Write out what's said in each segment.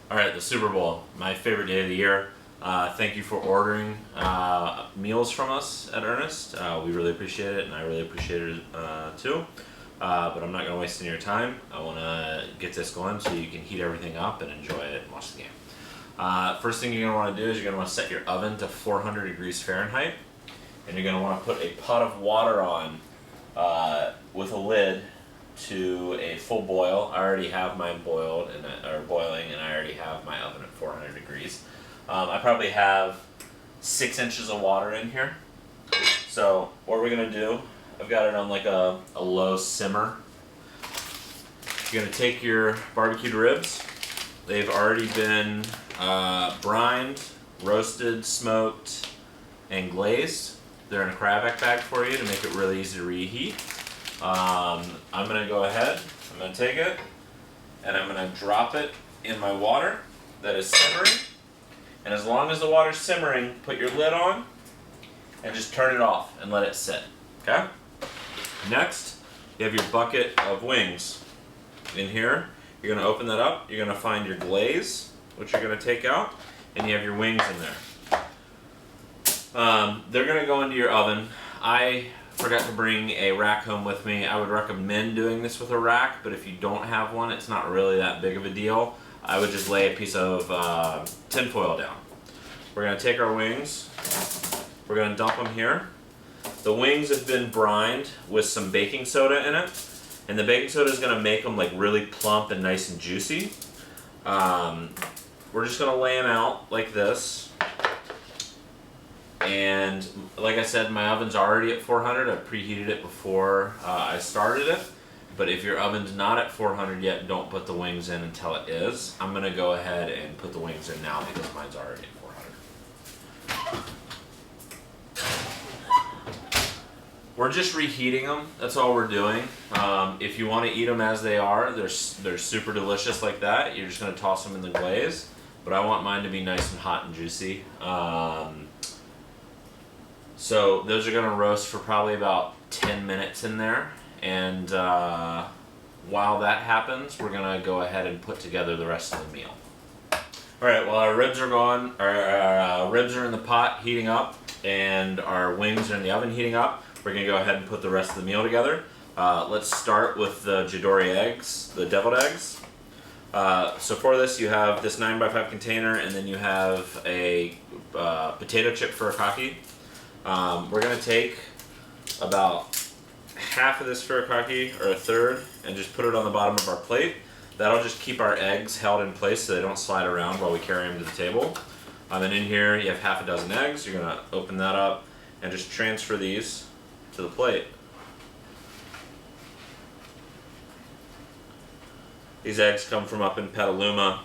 All right, the Super Bowl, my favorite day of the year. Thank you for ordering meals from us at Ernest. We really appreciate it, and I really appreciate it too. But I'm not going to waste any of your time. I want to get this going so you can heat everything up and enjoy it and watch the game. First thing you're going to want to do is you're going to want to set your oven to 400 degrees Fahrenheit, and you're going to want to put a pot of water on with a lid to a full boil. I already have mine boiled or boiling, and I already have my oven at 400 degrees. I probably have 6 inches of water in here. So what we're gonna do, I've got it on like a low simmer. You're gonna take your barbecued ribs. They've already been brined, roasted, smoked, and glazed. They're in a Cryovac bag for you to make it really easy to reheat. I'm going to go ahead, I'm going to take it, and I'm going to drop it in my water that is simmering. And as long as the water's simmering, put your lid on and just turn it off and let it sit. Okay? Next, you have your bucket of wings. In here, you're going to open that up, you're going to find your glaze, which you're going to take out, and you have your wings in there. They're going to go into your oven. I forgot to bring a rack home with me. I would recommend doing this with a rack, but if you don't have one, it's not really that big of a deal. I would just lay a piece of tinfoil down. We're going to take our wings. We're going to dump them here. The wings have been brined with some baking soda in it, and the baking soda is going to make them like really plump and nice and juicy. We're just going to lay them out like this. And like I said, my oven's already at 400. I preheated it before I started it. But if your oven's not at 400 yet, don't put the wings in until it is. I'm going to go ahead and put the wings in now because mine's already at 400. We're just reheating them. That's all we're doing. If you want to eat them as they are, they're super delicious like that. You're just going to toss them in the glaze. But I want mine to be nice and hot and juicy. So those are going to roast for probably about 10 minutes in there, and while that happens, we're going to go ahead and put together the rest of the meal. Alright, well, our ribs are gone, our ribs are in the pot heating up, and our wings are in the oven heating up. We're going to go ahead and put the rest of the meal together. Let's start with the Jadori eggs, the deviled eggs. So for this, you have this 9x5 container, and then you have a potato chip furikake. We're going to take about half of this furikake, or a third, and just put it on the bottom of our plate. That'll just keep our eggs held in place so they don't slide around while we carry them to the table. And in here you have half a dozen eggs. You're going to open that up and just transfer these to the plate. These eggs come from up in Petaluma.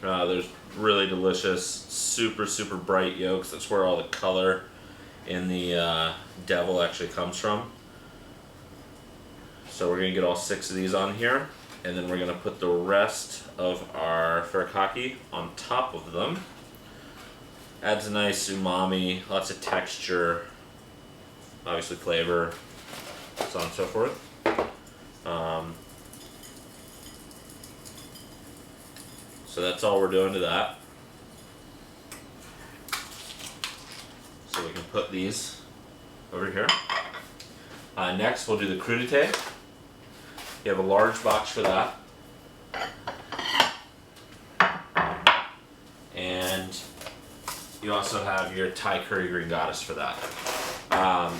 There's really delicious, super bright yolks. That's where all the color in the devil actually comes from. So we're going to get all 6 of these on here, and then we're going to put the rest of our furikake on top of them. Adds a nice umami, lots of texture, obviously flavor, so on and so forth. So that's all we're doing to that. So we can put these over here. Next, we'll do the crudité. You have a large box for that. And you also have your Thai curry green goddess for that.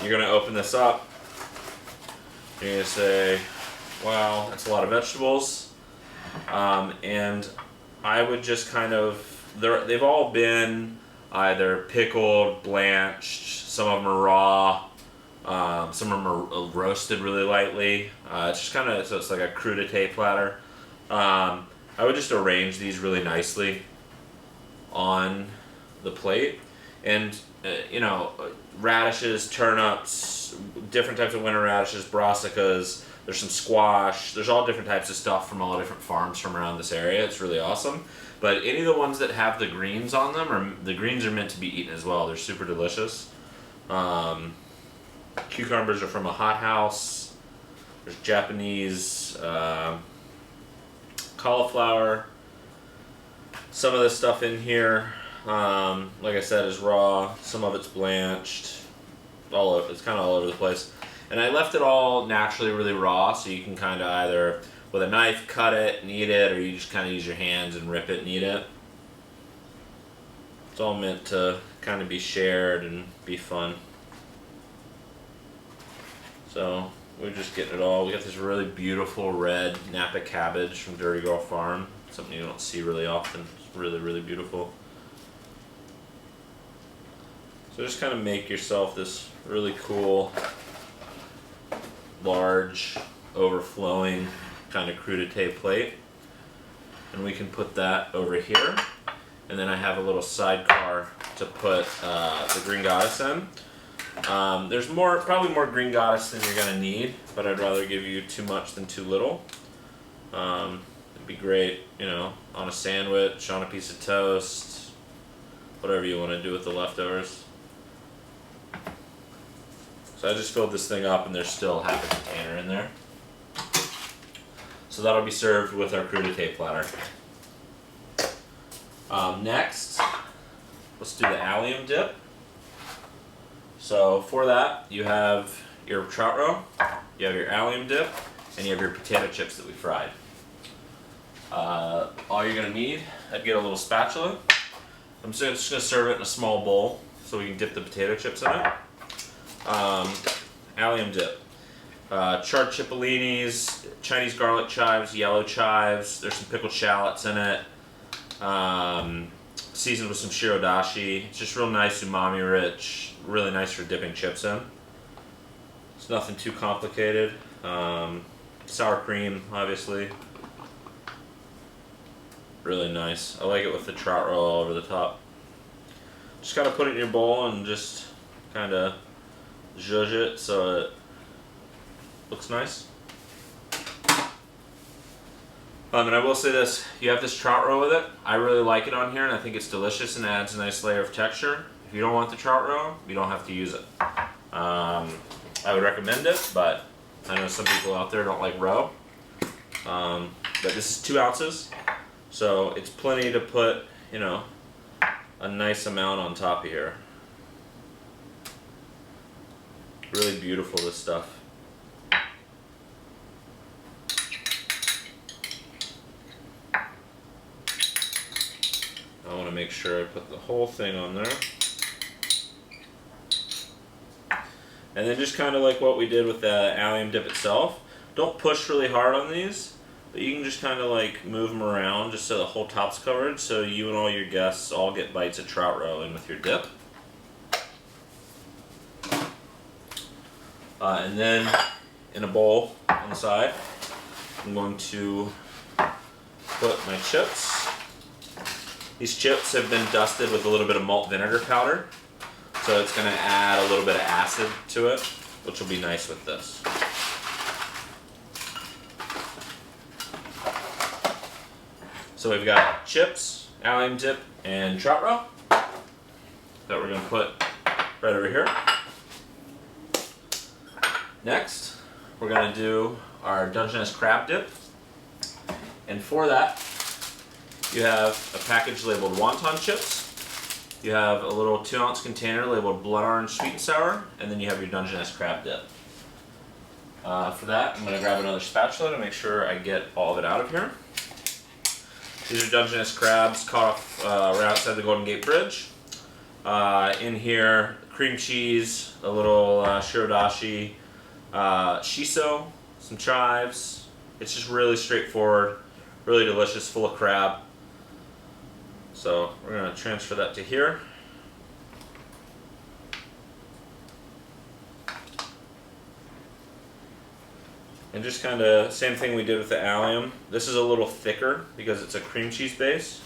You're going to open this up. You're going to say, wow, that's a lot of vegetables. And I would just kind of, they've all been either pickled, blanched, some of them are raw, some of them are roasted really lightly. It's just kind of, so it's like a crudité platter. I would just arrange these really nicely on the plate. And, radishes, turnips, different types of winter radishes, brassicas, there's some squash, there's all different types of stuff from all different farms from around this area. It's really awesome. But any of the ones that have the greens on them, the greens are meant to be eaten as well. They're super delicious. Cucumbers are from a hothouse. There's Japanese cauliflower. Some of this stuff in here, like I said, is raw. Some of it's blanched. All over, it's kind of all over the place. And I left it all naturally really raw, so you can kind of either with a knife cut it and eat it, or you just kind of use your hands and rip it and eat it. It's all meant to kind of be shared and be fun. So we're just getting it all. We got this really beautiful red Napa cabbage from Dirty Girl Farm. Something you don't see really often. It's really, really beautiful. So just kind of make yourself this really cool, large, overflowing kind of crudité plate. And we can put that over here. And then I have a little sidecar to put the green goddess in. There's probably more green goddess than you're gonna need, but I'd rather give you too much than too little. It'd be great, you know, on a sandwich, on a piece of toast, whatever you want to do with the leftovers. So I just filled this thing up, and there's still half a container in there. So that'll be served with our crudité platter. Next, let's do the allium dip. So for that, you have your trout roe, you have your allium dip, and you have your potato chips that we fried. All you're going to need, I'd get a little spatula. I'm just going to serve it in a small bowl so we can dip the potato chips in it. Allium dip. Charred cipollinis, Chinese garlic chives, yellow chives, there's some pickled shallots in it. Seasoned with some shirodashi. It's just real nice, umami rich, really nice for dipping chips in. It's nothing too complicated. Sour cream, obviously. Really nice. I like it with the trout roll all over the top. Just gotta put it in your bowl and just kind of zhuzh it so it looks nice. And I will say this, you have this trout roe with it. I really like it on here, and I think it's delicious and adds a nice layer of texture. If you don't want the trout roe, you don't have to use it. I would recommend it, but I know some people out there don't like roe. But this is 2 ounces, so it's plenty to put, you know, a nice amount on top of here. Really beautiful, this stuff. I want to make sure I put the whole thing on there. And then just kind of like what we did with the allium dip itself, don't push really hard on these, but you can just kind of like move them around just so the whole top's covered, so you and all your guests all get bites of trout roe in with your dip. And then in a bowl on the side, I'm going to put my chips. These chips have been dusted with a little bit of malt vinegar powder, so it's going to add a little bit of acid to it, which will be nice with this. So we've got chips, allium dip, and trout roe that we're going to put right over here. Next, we're going to do our Dungeness crab dip, and for that, you have a package labeled wonton chips, you have a little 2-ounce container labeled blood orange sweet and sour, and then you have your Dungeness crab dip. For that, I'm going to grab another spatula to make sure I get all of it out of here. These are Dungeness crabs caught off right outside the Golden Gate Bridge. In here, cream cheese, a little shirodashi, shiso, some chives. It's just really straightforward, really delicious, full of crab. So we're going to transfer that to here. And just kind of same thing we did with the allium. This is a little thicker because it's a cream cheese base.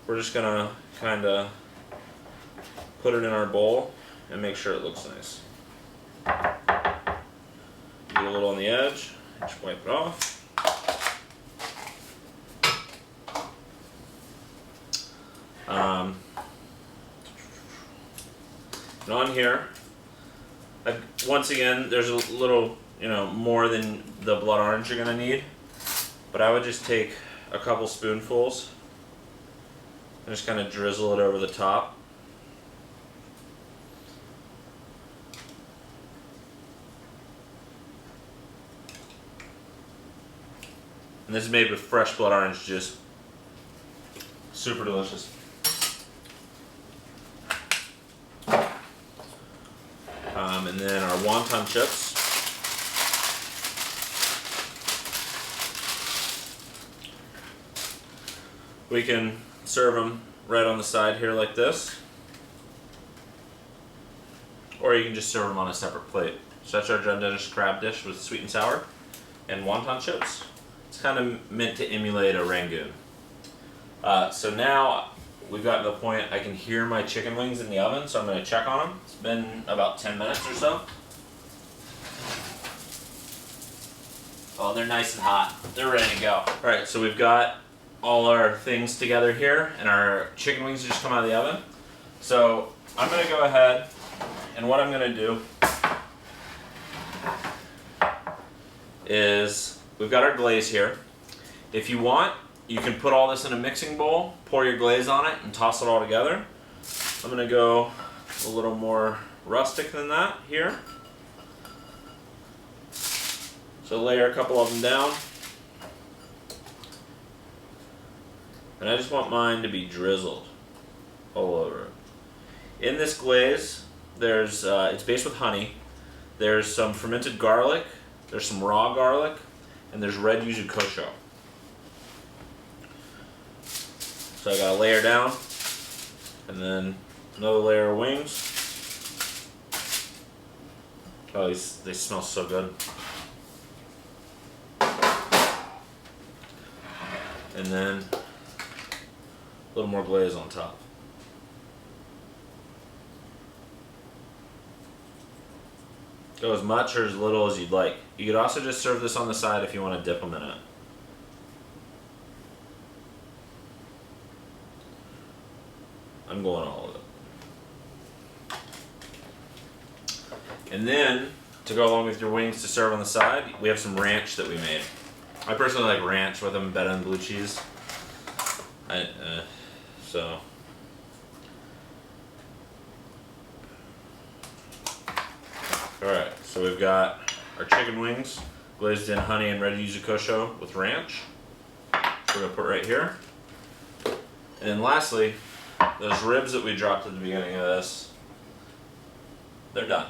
We're just going to kind of put it in our bowl and make sure it looks nice. Do a little on the edge, just wipe it off. And on here, once again, there's a little, you know, more than the blood orange you're going to need, but I would just take a couple spoonfuls And just kind of drizzle it over the top. And this is made with fresh blood orange juice. Super delicious. And then our wonton chips. We can serve them right on the side here like this. Or you can just serve them on a separate plate. So that's our Danish crab dish with sweet and sour and wonton chips. It's kind of meant to emulate a rangoon. So now we've gotten to the point I can hear my chicken wings in the oven, so I'm going to check on them. It's been about 10 minutes or so. Oh, they're nice and hot. They're ready to go. Alright, so we've got all our things together here, and our chicken wings just come out of the oven. So I'm going to go ahead, and what I'm going to do is, we've got our glaze here. If you want, you can put all this in a mixing bowl, pour your glaze on it, and toss it all together. I'm going to go a little more rustic than that here. So layer a couple of them down. And I just want mine to be drizzled all over it. In this glaze, there's it's based with honey. There's some fermented garlic, there's some raw garlic, and there's red yuzu kosho. So I got a layer down, and then another layer of wings. Oh, they smell so good. And then a little more glaze on top. Go as much or as little as you'd like. You could also just serve this on the side if you want to dip them in it. I'm going all of it. And then, to go along with your wings to serve on the side, we have some ranch that we made. I personally like ranch with them better than blue cheese. So. Alright, so we've got our chicken wings glazed in honey and red yuzu kosho with ranch. We're going to put right here. And then lastly, those ribs that we dropped at the beginning of this, they're done.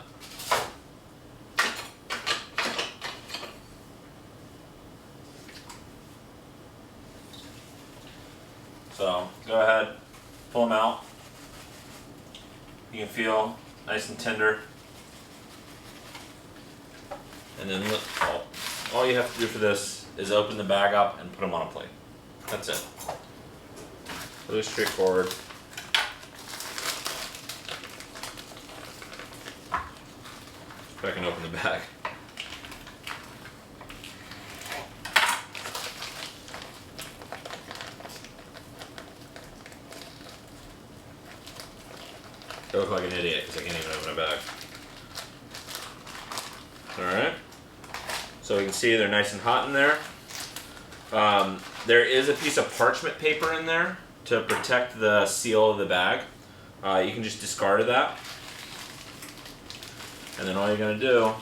So go ahead, pull them out. You can feel nice and tender. And then all you have to do for this is open the bag up and put them on a plate. That's it. Really straightforward. If I can open the bag. I look like an idiot because I can't even open a bag. Alright. So we can see they're nice and hot in there. There is a piece of parchment paper in there to protect the seal of the bag. You can just discard of that. And then all you're going to do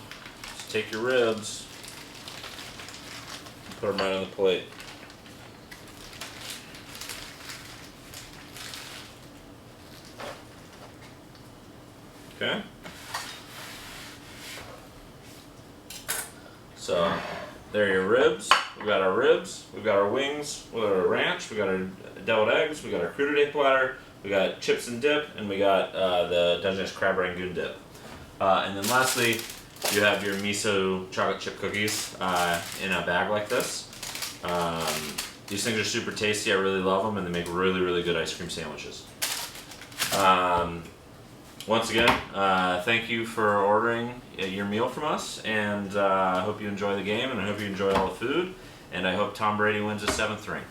is take your ribs and put them right on the plate. Okay? So, there are your ribs. We've got our ribs, we've got our wings, we've got our ranch, we've got our deviled eggs, we've got our crudité platter, we got chips and dip, and we got the Danish crab rangoon dip. And then lastly, you have your miso chocolate chip cookies in a bag like this. These things are super tasty. I really love them, and they make really, really good ice cream sandwiches. Once again, thank you for ordering your meal from us, and I hope you enjoy the game, and I hope you enjoy all the food, and I hope Tom Brady wins his 7th ring.